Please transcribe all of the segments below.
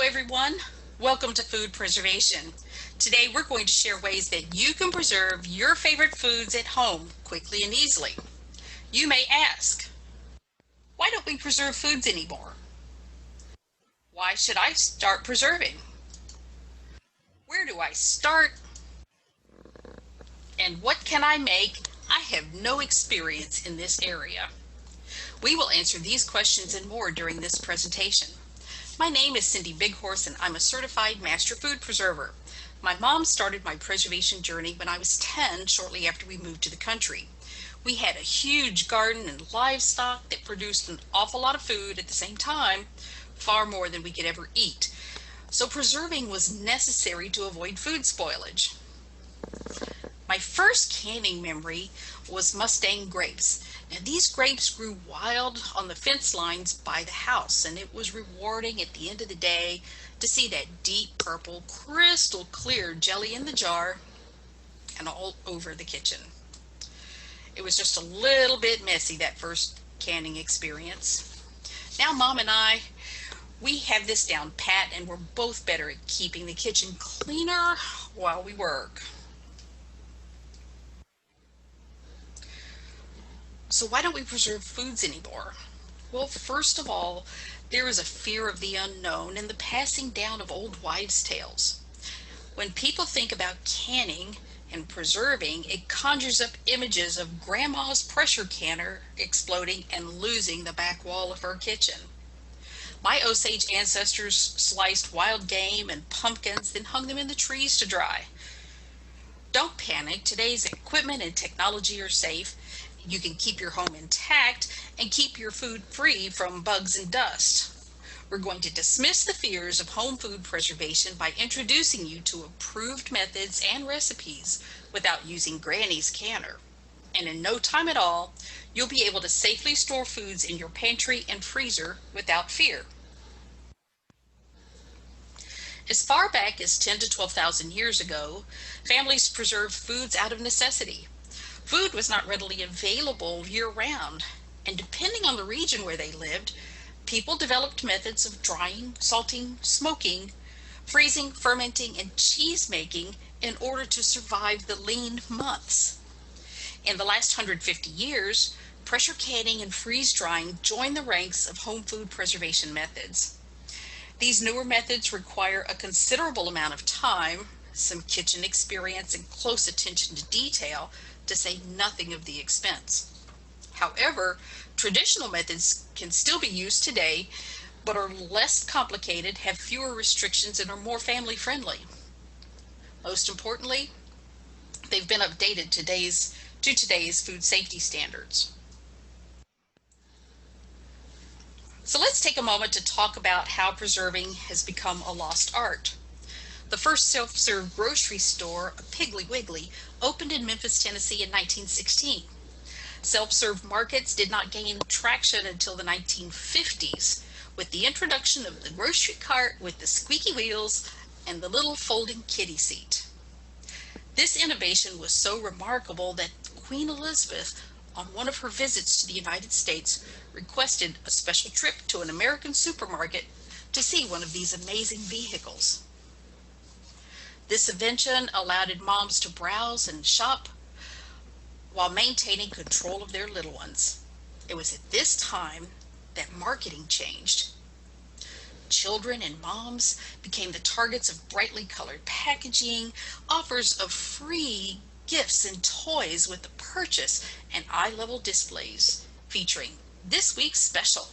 everyone. Welcome to Food Preservation. Today we're going to share ways that you can preserve your favorite foods at home quickly and easily. You may ask, why don't we preserve foods anymore? Why should I start preserving? Where do I start? And what can I make? I have no experience in this area. We will answer these questions and more during this presentation. My name is Cindy Bighorse and I'm a certified master food preserver. My mom started my preservation journey when I was 10, shortly after we moved to the country. We had a huge garden and livestock that produced an awful lot of food at the same time, far more than we could ever eat. So preserving was necessary to avoid food spoilage. My first canning memory was Mustang grapes. Now, these grapes grew wild on the fence lines by the house, and it was rewarding at the end of the day to see that deep purple, crystal clear jelly in the jar and all over the kitchen. It was just a little bit messy, that first canning experience. Now, Mom and I, we have this down pat, and we're both better at keeping the kitchen cleaner while we work. So why don't we preserve foods anymore? Well, first of all, there is a fear of the unknown and the passing down of old wives' tales. When people think about canning and preserving, it conjures up images of Grandma's pressure canner exploding and losing the back wall of her kitchen. My Osage ancestors sliced wild game and pumpkins, then hung them in the trees to dry. Don't panic, today's equipment and technology are safe. You can keep your home intact and keep your food free from bugs and dust. We're going to dismiss the fears of home food preservation by introducing you to approved methods and recipes without using Granny's canner. And in no time at all, you'll be able to safely store foods in your pantry and freezer without fear. As far back as 10 to 12,000 years ago, families preserved foods out of necessity. Food was not readily available year-round, and depending on the region where they lived, people developed methods of drying, salting, smoking, freezing, fermenting, and cheese making in order to survive the lean months. In the last 150 years, pressure canning and freeze drying joined the ranks of home food preservation methods. These newer methods require a considerable amount of time, some kitchen experience, and close attention to detail, to say nothing of the expense. However, traditional methods can still be used today, but are less complicated, have fewer restrictions, and are more family friendly. Most importantly, they've been updated to today's food safety standards. So let's take a moment to talk about how preserving has become a lost art. The first self-serve grocery store, a Piggly Wiggly, opened in Memphis, Tennessee in 1916. Self-serve markets did not gain traction until the 1950s, with the introduction of the grocery cart with the squeaky wheels and the little folding kiddie seat. This innovation was so remarkable that Queen Elizabeth, on one of her visits to the United States, requested a special trip to an American supermarket to see one of these amazing vehicles. This invention allowed moms to browse and shop while maintaining control of their little ones. It was at this time that marketing changed. Children and moms became the targets of brightly colored packaging, offers of free gifts and toys with the purchase, and eye-level displays featuring this week's special.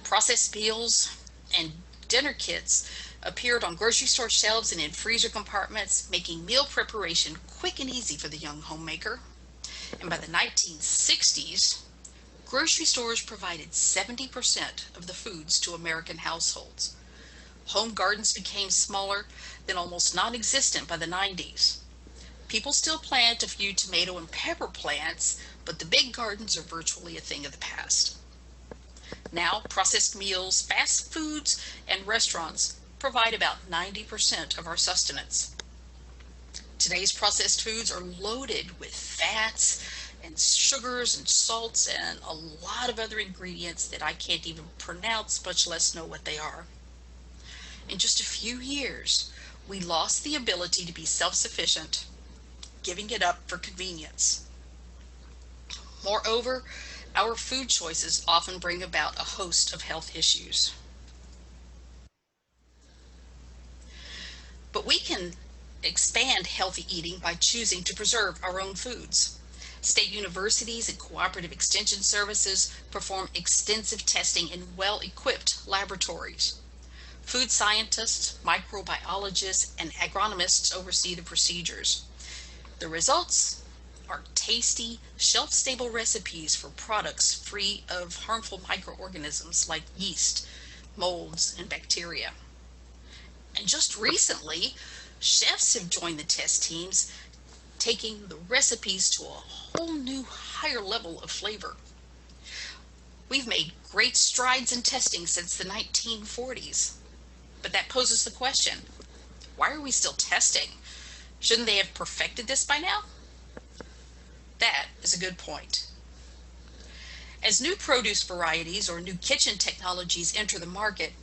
Processed meals and dinner kits appeared on grocery store shelves and in freezer compartments, making meal preparation quick and easy for the young homemaker. And by the 1960s, grocery stores provided 70% of the foods to American households. Home gardens became smaller, then almost non-existent by the 90s. People still plant a few tomato and pepper plants, but the big gardens are virtually a thing of the past. Now, processed meals, fast foods, and restaurants provide about 90% of our sustenance. Today's processed foods are loaded with fats, and sugars and salts and a lot of other ingredients that I can't even pronounce, much less know what they are. In just a few years, we lost the ability to be self-sufficient, giving it up for convenience. Moreover, our food choices often bring about a host of health issues. But we can expand healthy eating by choosing to preserve our own foods. State universities and cooperative extension services perform extensive testing in well-equipped laboratories. Food scientists, microbiologists, and agronomists oversee the procedures. The results are tasty, shelf-stable recipes for products free of harmful microorganisms like yeast, molds, and bacteria. And just recently, chefs have joined the test teams, taking the recipes to a whole new higher level of flavor. We've made great strides in testing since the 1940s. But that poses the question, why are we still testing? Shouldn't they have perfected this by now? That is a good point. As new produce varieties or new kitchen technologies enter the market,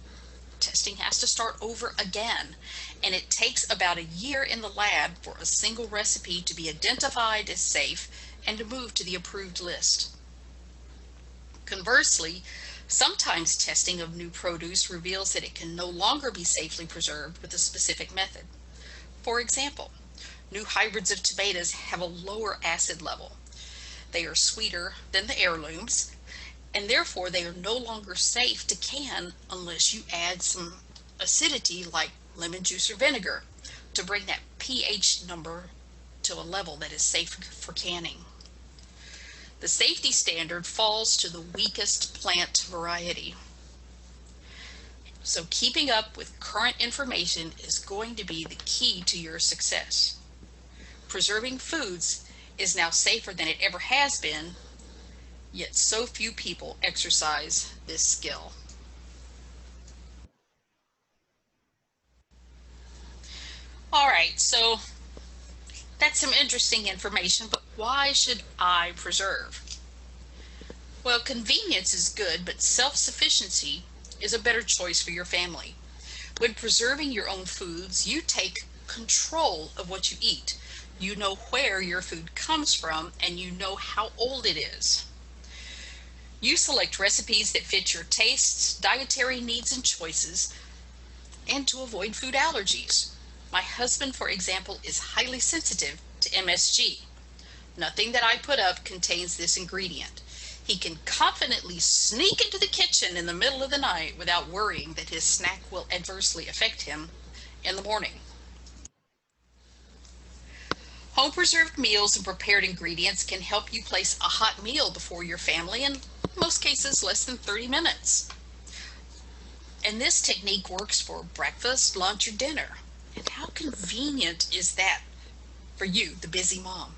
testing has to start over again, and it takes about a year in the lab for a single recipe to be identified as safe and to move to the approved list. Conversely, sometimes testing of new produce reveals that it can no longer be safely preserved with a specific method. For example, new hybrids of tomatoes have a lower acid level. They are sweeter than the heirlooms, and therefore they are no longer safe to can unless you add some acidity like lemon juice or vinegar to bring that pH number to a level that is safe for canning. The safety standard falls to the weakest plant variety. So keeping up with current information is going to be the key to your success. Preserving foods is now safer than it ever has been, yet so few people exercise this skill. All right, so that's some interesting information, but why should I preserve? Well, convenience is good, but self-sufficiency is a better choice for your family. When preserving your own foods, you take control of what you eat. You know where your food comes from, and you know how old it is. You select recipes that fit your tastes, dietary needs, and choices, and to avoid food allergies. My husband, for example, is highly sensitive to MSG. Nothing that I put up contains this ingredient. He can confidently sneak into the kitchen in the middle of the night without worrying that his snack will adversely affect him in the morning. Home preserved meals and prepared ingredients can help you place a hot meal before your family in most cases less than 30 minutes. And this technique works for breakfast, lunch, or dinner. And how convenient is that for you, the busy mom?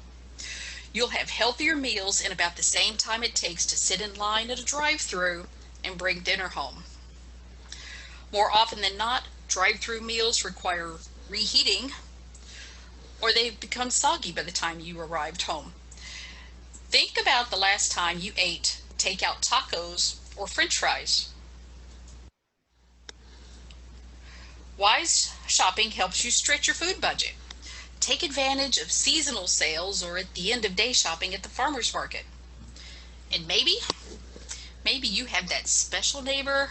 You'll have healthier meals in about the same time it takes to sit in line at a drive-thru and bring dinner home. More often than not, drive-thru meals require reheating, or they become soggy by the time you arrived home. Think about the last time you ate takeout tacos or French fries. Wise shopping helps you stretch your food budget. Take advantage of seasonal sales or at the end of day shopping at the farmer's market. And maybe you have that special neighbor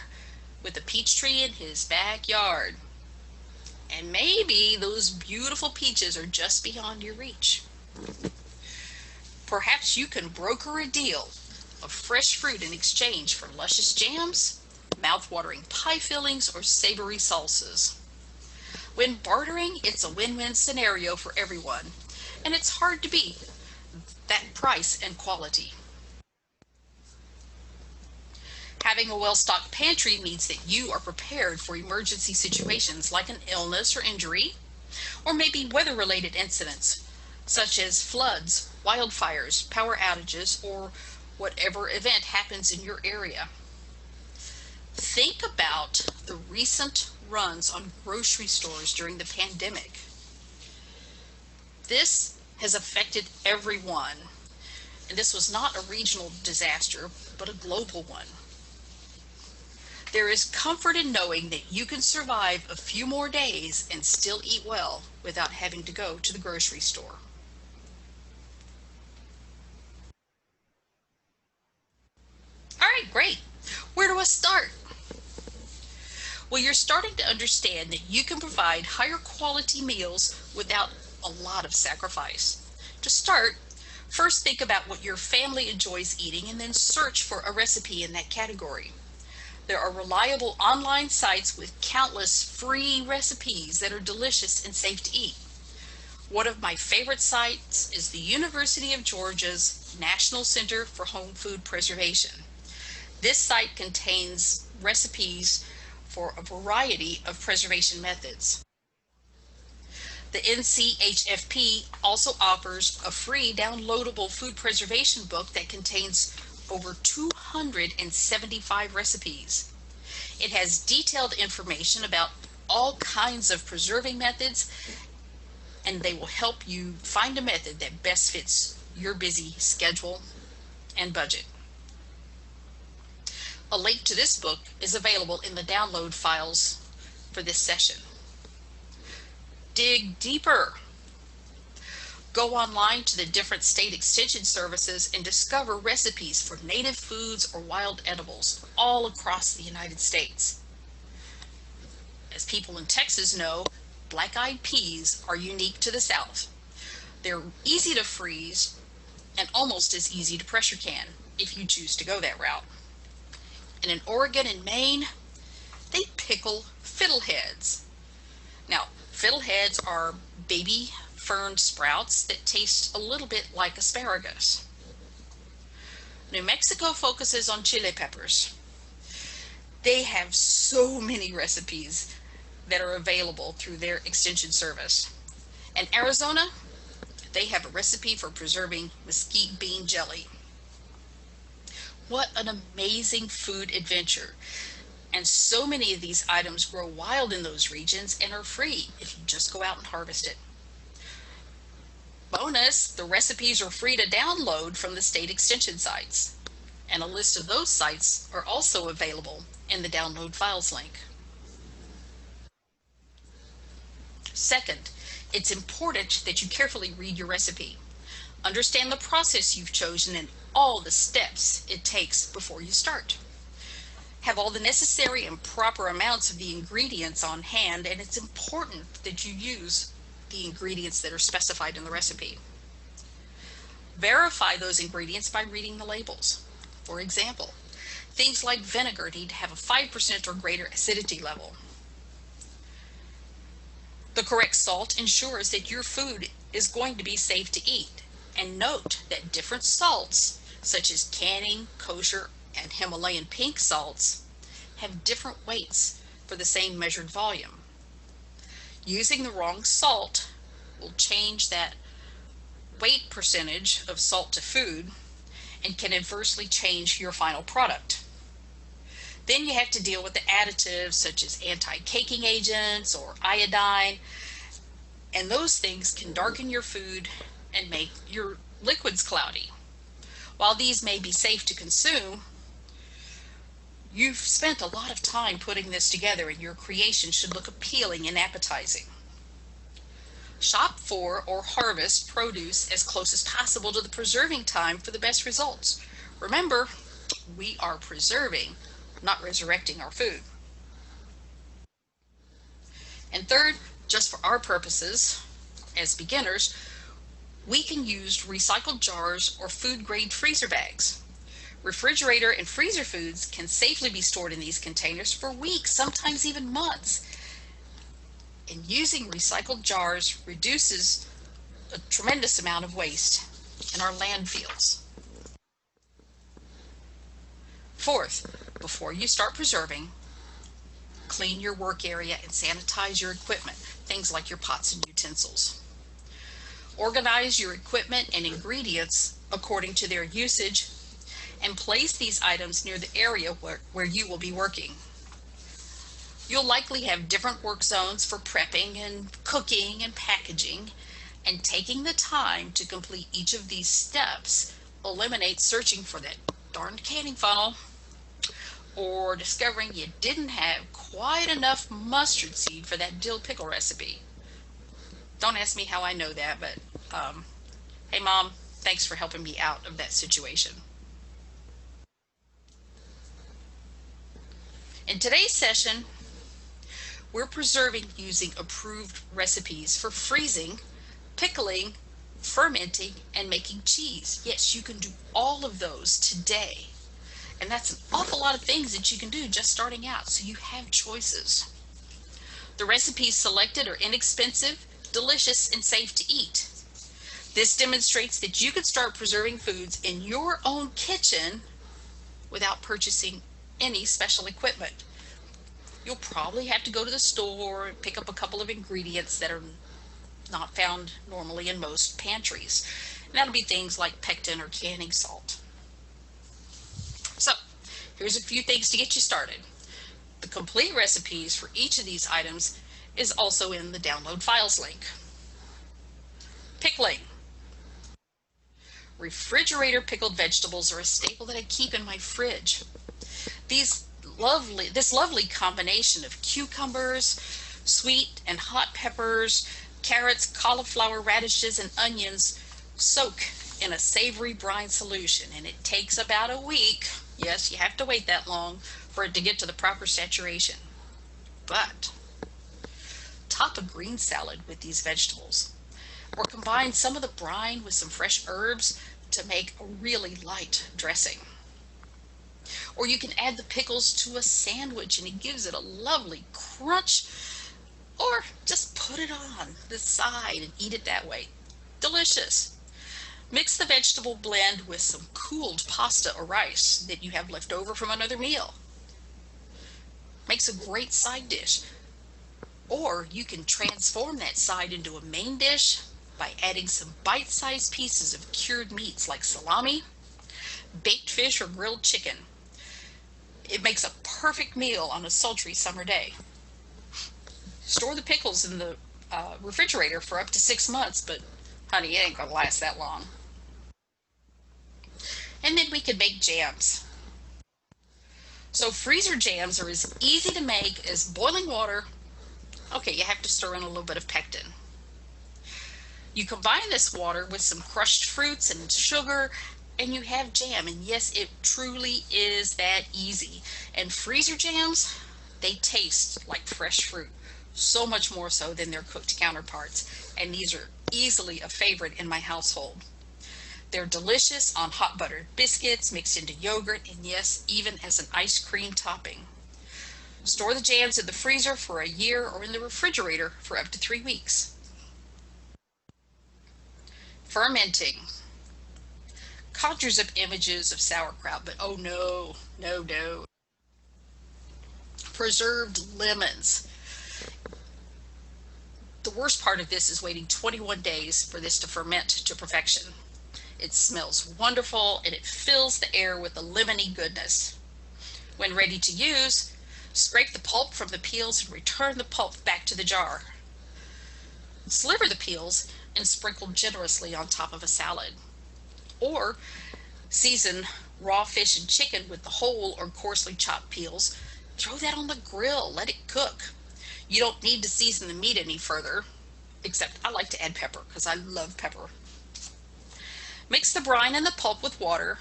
with a peach tree in his backyard. And maybe those beautiful peaches are just beyond your reach. Perhaps you can broker a deal of fresh fruit in exchange for luscious jams, mouth-watering pie fillings, or savory salsas. When bartering, it's a win-win scenario for everyone, and it's hard to beat that price and quality. Having a well-stocked pantry means that you are prepared for emergency situations like an illness or injury, or maybe weather-related incidents, such as floods, wildfires, power outages, or whatever event happens in your area. Think about the recent runs on grocery stores during the pandemic. This has affected everyone, And this was not a regional disaster, but a global one. There is comfort in knowing that you can survive a few more days and still eat well without having to go to the grocery store. All right, great. Where do I start? Well, you're starting to understand that you can provide higher quality meals without a lot of sacrifice. To start, first think about what your family enjoys eating and then search for a recipe in that category. There are reliable online sites with countless free recipes that are delicious and safe to eat. One of my favorite sites is the University of Georgia's National Center for Home Food Preservation. This site contains recipes for a variety of preservation methods. The NCHFP also offers a free downloadable food preservation book that contains over 275 recipes. It has detailed information about all kinds of preserving methods, and they will help you find a method that best fits your busy schedule and budget. A link to this book is available in the download files for this session. Dig deeper. Go online to the different state extension services and discover recipes for native foods or wild edibles all across the United States. As people in Texas know, black-eyed peas are unique to the South. They're easy to freeze and almost as easy to pressure can if you choose to go that route. And in Oregon and Maine, they pickle fiddleheads. Now, fiddleheads are baby fern sprouts that taste a little bit like asparagus. New Mexico focuses on chili peppers. They have so many recipes that are available through their extension service. And Arizona, they have a recipe for preserving mesquite bean jelly. What an amazing food adventure. And so many of these items grow wild in those regions and are free if you just go out and harvest it. Bonus, the recipes are free to download from the state extension sites. And a list of those sites are also available in the download files link. Second, it's important that you carefully read your recipe. Understand the process you've chosen and all the steps it takes before you start. Have all the necessary and proper amounts of the ingredients on hand, and it's important that you use the ingredients that are specified in the recipe. Verify those ingredients by reading the labels. For example, things like vinegar need to have a 5% or greater acidity level. The correct salt ensures that your food is going to be safe to eat. And note that different salts, such as canning, kosher, and Himalayan pink salts, have different weights for the same measured volume. Using the wrong salt will change that weight percentage of salt to food and can adversely change your final product. Then you have to deal with the additives such as anti-caking agents or iodine, and those things can darken your food and make your liquids cloudy. While these may be safe to consume, you've spent a lot of time putting this together, and your creation should look appealing and appetizing. Shop for or harvest produce as close as possible to the preserving time for the best results. Remember, we are preserving, not resurrecting our food. And third, just for our purposes, as beginners, we can use recycled jars or food-grade freezer bags. Refrigerator and freezer foods can safely be stored in these containers for weeks, sometimes even months. And using recycled jars reduces a tremendous amount of waste in our landfills. Fourth, before you start preserving, clean your work area and sanitize your equipment, things like your pots and utensils. Organize your equipment and ingredients according to their usage, and place these items near the area where you will be working. You'll likely have different work zones for prepping and cooking and packaging, and taking the time to complete each of these steps eliminate searching for that darned canning funnel, or discovering you didn't have quite enough mustard seed for that dill pickle recipe. Don't ask me how I know that, but hey Mom, thanks for helping me out of that situation. In today's session, we're preserving using approved recipes for freezing, pickling, fermenting, and making cheese. Yes, you can do all of those today. And that's an awful lot of things that you can do just starting out, so you have choices. The recipes selected are inexpensive, delicious, and safe to eat. This demonstrates that you can start preserving foods in your own kitchen without purchasing any special equipment. You'll probably have to go to the store and pick up a couple of ingredients that are not found normally in most pantries. And that'll be things like pectin or canning salt. So, here's a few things to get you started. The complete recipes for each of these items is also in the download files link. Pickling. Refrigerator pickled vegetables are a staple that I keep in my fridge. This lovely combination of cucumbers, sweet and hot peppers, carrots, cauliflower, radishes, and onions soak in a savory brine solution, and it takes about a week, yes, you have to wait that long, for it to get to the proper saturation. But top a green salad with these vegetables, or combine some of the brine with some fresh herbs to make a really light dressing. Or you can add the pickles to a sandwich and it gives it a lovely crunch, or just put it on the side and eat it that way. Delicious. Mix the vegetable blend with some cooled pasta or rice that you have left over from another meal. Makes a great side dish. Or you can transform that side into a main dish by adding some bite-sized pieces of cured meats like salami, baked fish, or grilled chicken. It makes a perfect meal on a sultry summer day. Store the pickles in the refrigerator for up to 6 months, but honey, it ain't gonna last that long. And then we can make jams. So freezer jams are as easy to make as boiling water. Okay, you have to stir in a little bit of pectin. You combine this water with some crushed fruits and sugar, and you have jam. And yes, it truly is that easy. And freezer jams, they taste like fresh fruit, so much more so than their cooked counterparts. And these are easily a favorite in my household. They're delicious on hot buttered biscuits, mixed into yogurt, and yes, even as an ice cream topping. Store the jams in the freezer for a year or in the refrigerator for up to 3 weeks. Fermenting conjures up images of sauerkraut, but oh no, no, no. Preserved lemons. The worst part of this is waiting 21 days for this to ferment to perfection. It smells wonderful and it fills the air with a lemony goodness. When ready to use, scrape the pulp from the peels and return the pulp back to the jar. Sliver the peels and sprinkle generously on top of a salad. Or season raw fish and chicken with the whole or coarsely chopped peels. Throw that on the grill, let it cook. You don't need to season the meat any further, except I like to add pepper because I love pepper. Mix the brine and the pulp with water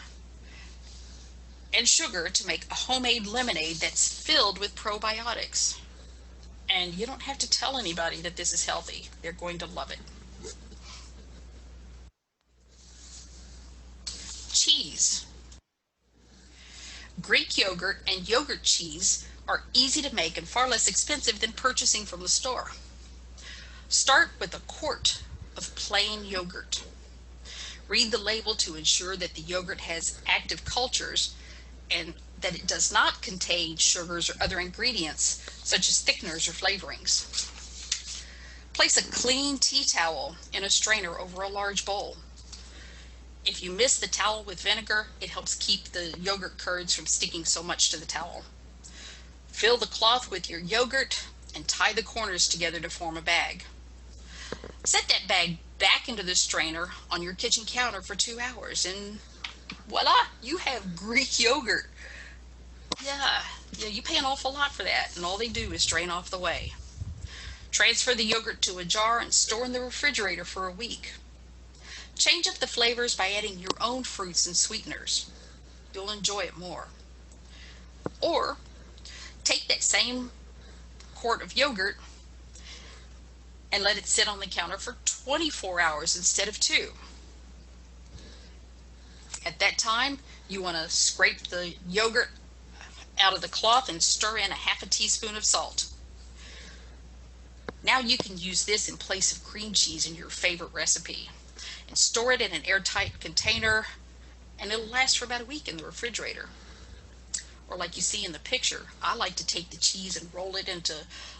and sugar to make a homemade lemonade that's filled with probiotics. And you don't have to tell anybody that this is healthy. They're going to love it. Cheese. Greek yogurt and yogurt cheese are easy to make and far less expensive than purchasing from the store. Start with a quart of plain yogurt. Read the label to ensure that the yogurt has active cultures and that it does not contain sugars or other ingredients such as thickeners or flavorings. Place a clean tea towel in a strainer over a large bowl. If you mist the towel with vinegar, it helps keep the yogurt curds from sticking so much to the towel. Fill the cloth with your yogurt and tie the corners together to form a bag. Set that bag back into the strainer on your kitchen counter for 2 hours and Voila, you have Greek yogurt. Yeah, you pay an awful lot for that, and all they do is drain off the whey. Transfer the yogurt to a jar and store in the refrigerator for a week. Change up the flavors by adding your own fruits and sweeteners. You'll enjoy it more. Or take that same quart of yogurt and let it sit on the counter for 24 hours instead of 2. At that time, you want to scrape the yogurt out of the cloth and stir in a half a teaspoon of salt. Now you can use this in place of cream cheese in your favorite recipe and store it in an airtight container, and it'll last for about a week in the refrigerator. Or like you see in the picture, I like to take the cheese and roll it into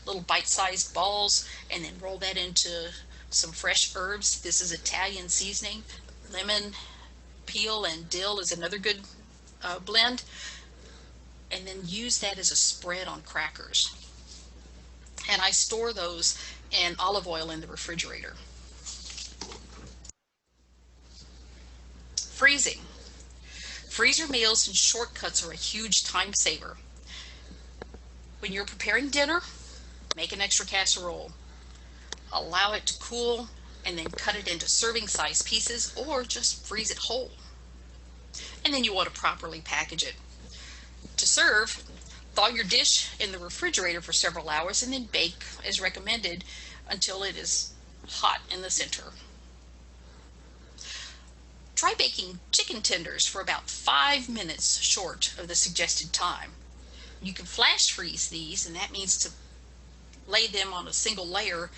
little bite-sized balls and then roll that into some fresh herbs. This is Italian seasoning. Lemon, peel, and dill is another good blend. And then use that as a spread on crackers. And I store those in olive oil in the refrigerator. Freezing. Freezer meals and shortcuts are a huge time saver. When you're preparing dinner, make an extra casserole. Allow it to cool and then cut it into serving size pieces or just freeze it whole. And then you want to properly package it. To serve, thaw your dish in the refrigerator for several hours and then bake as recommended until it is hot in the center. Try baking chicken tenders for about 5 minutes short of the suggested time. You can flash freeze these, and that means to lay them on a single layer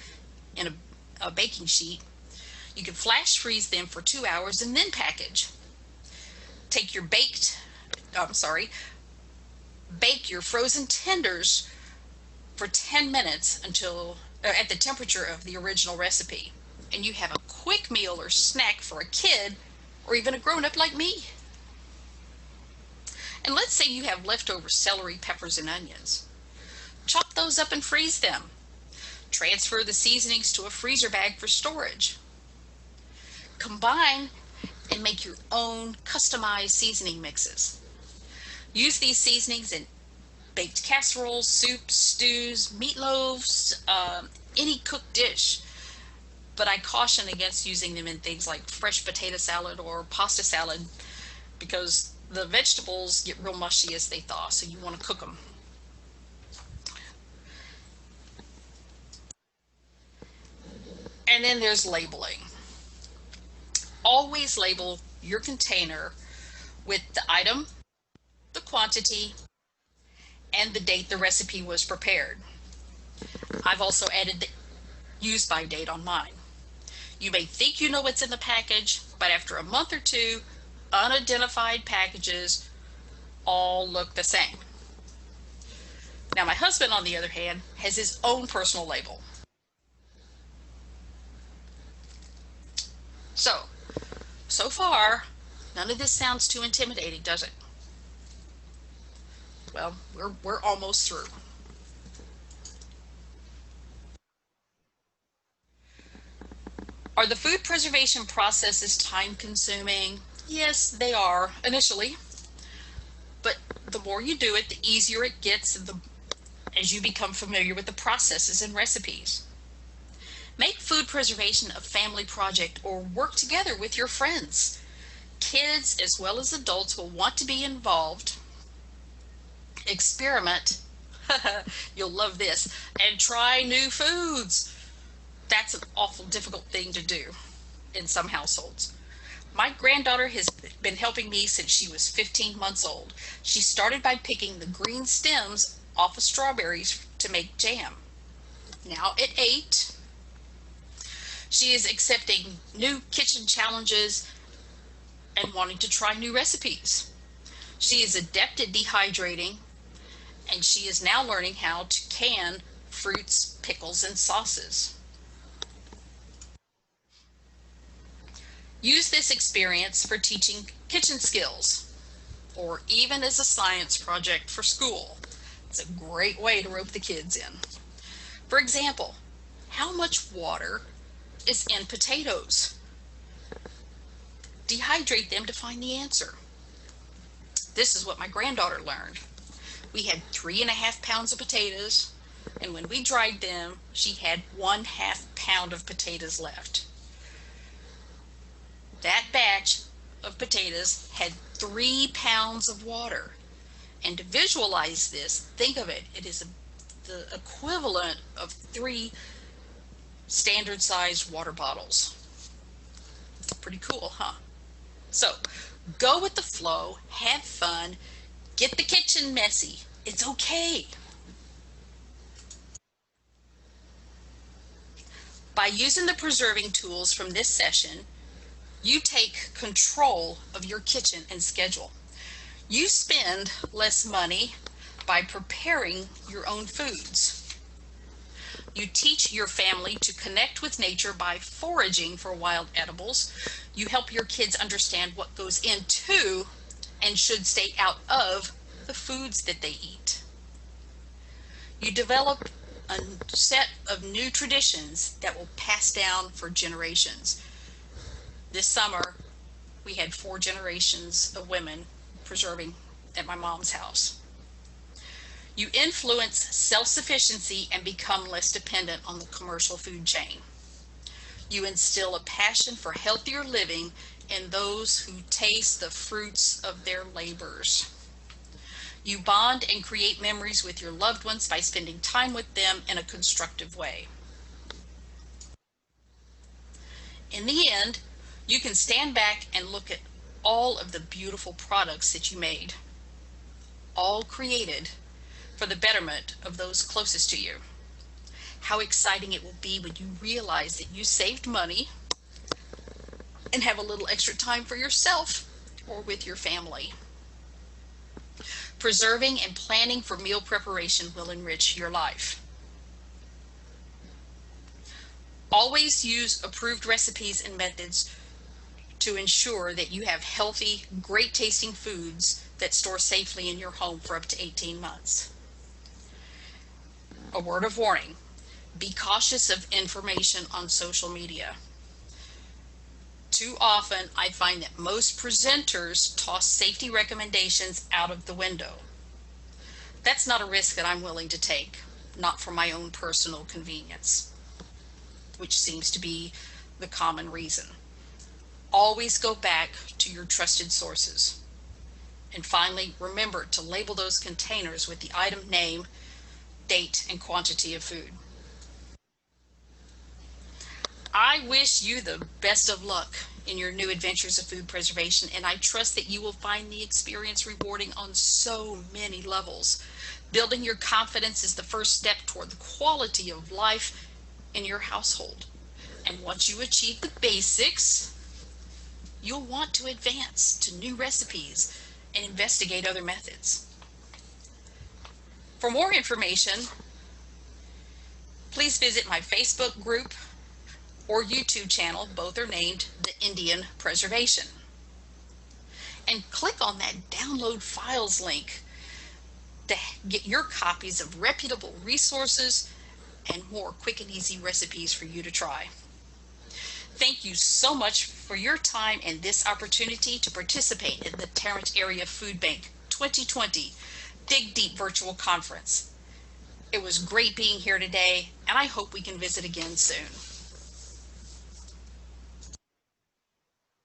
in a baking sheet. You can flash freeze them for 2 hours and then package. Bake your frozen tenders for 10 minutes until at the temperature of the original recipe, and you have a quick meal or snack for a kid or even a grown-up like me. And let's say you have leftover celery, peppers, and onions. Chop those up and freeze them. Transfer the seasonings to a freezer bag for storage. Combine and make your own customized seasoning mixes. Use these seasonings in baked casseroles, soups, stews, meatloaves, any cooked dish. But I caution against using them in things like fresh potato salad or pasta salad because the vegetables get real mushy as they thaw, so you want to cook them. And then there's labeling. Always label your container with the item, the quantity, and the date the recipe was prepared. I've also added the use by date on mine. You may think you know what's in the package, but after a month or two, unidentified packages all look the same. Now my husband, on the other hand, has his own personal label. So far, none of this sounds too intimidating, does it? Well, we're almost through. Are the food preservation processes time-consuming? Yes, they are initially, but the more you do it, the easier it gets as you become familiar with the processes and recipes. Make food preservation a family project or work together with your friends. Kids as well as adults will want to be involved. Experiment, you'll love this, and try new foods. That's an awful difficult thing to do in some households. My granddaughter has been helping me since she was 15 months old. She started by picking the green stems off of strawberries to make jam. Now at 8, she is accepting new kitchen challenges and wanting to try new recipes. She is adept at dehydrating, and she is now learning how to can fruits, pickles, and sauces. Use this experience for teaching kitchen skills, or even as a science project for school. It's a great way to rope the kids in. For example, how much water is in potatoes? Dehydrate them to find the answer. This is what my granddaughter learned. We had 3.5 pounds of potatoes, and when we dried them, she had 1/2 pound of potatoes left. That batch of potatoes had 3 pounds of water. And to visualize this, think of it, it is the equivalent of 3 standard sized water bottles. Pretty cool, huh? So go with the flow, have fun, get the kitchen messy. It's okay. By using the preserving tools from this session, you take control of your kitchen and schedule. You spend less money by preparing your own foods. You teach your family to connect with nature by foraging for wild edibles. You help your kids understand what goes into and should stay out of the foods that they eat. You develop a set of new traditions that will pass down for generations. This summer, we had 4 generations of women preserving at my mom's house. You influence self-sufficiency and become less dependent on the commercial food chain. You instill a passion for healthier living in those who taste the fruits of their labors. You bond and create memories with your loved ones by spending time with them in a constructive way. In the end, you can stand back and look at all of the beautiful products that you made, all created for the betterment of those closest to you. How exciting it will be when you realize that you saved money and have a little extra time for yourself or with your family. Preserving and planning for meal preparation will enrich your life. Always use approved recipes and methods to ensure that you have healthy, great tasting foods that store safely in your home for up to 18 months. A word of warning, be cautious of information on social media. Too often, I find that most presenters toss safety recommendations out of the window. That's not a risk that I'm willing to take, not for my own personal convenience, which seems to be the common reason. Always go back to your trusted sources. And finally, remember to label those containers with the item name, date, and quantity of food. I wish you the best of luck in your new adventures of food preservation, and I trust that you will find the experience rewarding on so many levels. Building your confidence is the first step toward the quality of life in your household. And once you achieve the basics, you'll want to advance to new recipes and investigate other methods. For more information, please visit my Facebook group or YouTube channel. Both are named The Indian Preservation. And click on that download files link to get your copies of reputable resources and more quick and easy recipes for you to try. Thank you so much for your time and this opportunity to participate in the Tarrant Area Food Bank 2020 Dig Deep Virtual Conference. It was great being here today, and I hope we can visit again soon.